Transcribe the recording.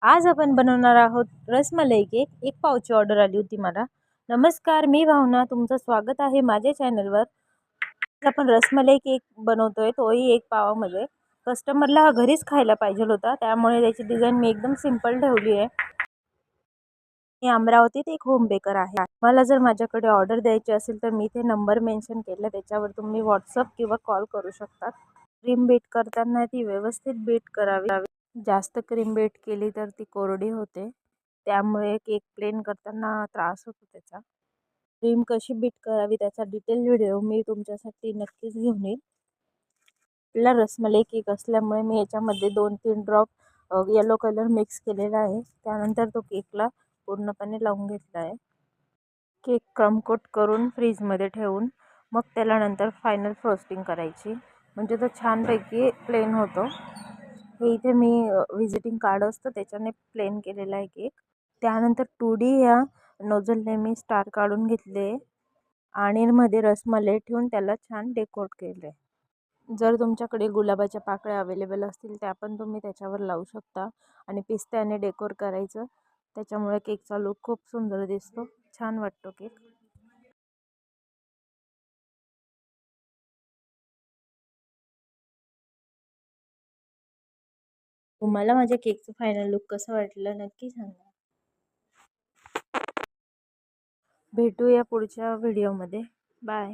आज आपण बनवणार आहोत रसमलाई केक। एक पावची ऑर्डर आली होती मला। नमस्कार, मी भावना, तुमचं स्वागत आहे माझ्या चॅनलवर। आज आपण रसमलाई केक बनवतोय, तोही एक पावामध्ये। कस्टमरला हा घरीच खायला पाहिजे होता, त्यामुळे त्याची डिझाईन मी एकदम सिंपल ठेवली आहे। मी अमरावतीत एक होम बेकर आहे। मला जर माझ्याकडे ऑर्डर द्यायची असेल तर मी इथे नंबर मेन्शन केला, त्याच्यावर तुम्ही व्हॉट्सअप किंवा कॉल करू शकता। क्रीम बीट करताना ती व्यवस्थित बीट करावी। जास्त क्रीम बीट केली तर ती कोरडी होते, त्यामुळे केक प्लेन करताना त्रास होतो त्याचा। क्रीम कशी बीट करावी त्याचा डिटेल व्हिडिओ मी तुमच्यासाठी नक्कीच घेऊन येईल। आपला रसमलाई केक असल्यामुळे मी याच्यामध्ये 2-3 ड्रॉप येलो कलर मिक्स केलेला आहे। त्यानंतर तो केकला पूर्णपणे लावून घेतला आहे। केक क्रम कोट करून फ्रीजमध्ये ठेवून मग त्याला नंतर फायनल फ्रोस्टिंग करायची, म्हणजे तो छानपैकी प्लेन होतो। हे इथे मी व्हिजिटिंग कार्ड असतं त्याच्याने प्लेन केलेला आहे केक। त्यानंतर 2D या नोझलने मी स्टार काढून घेतले आणि मध्ये रसमलाई ठेवून त्याला छान डेकोरेट केले। जर तुमच्याकडे गुलाबाच्या पाकळ्या अवेलेबल असतील त्या पण तुम्ही त्याच्यावर लावू शकता आणि पिस्त्याने डेकोर करायचं, त्याच्यामुळे केकचा लुक खूप सुंदर दिसतो, छान वाटतो केक। तुम्हाला माझ्या केकचं फायनल लुक कसं वाटलं नक्की सांगा। भेटूया पुढच्या व्हिडिओमध्ये। बाय।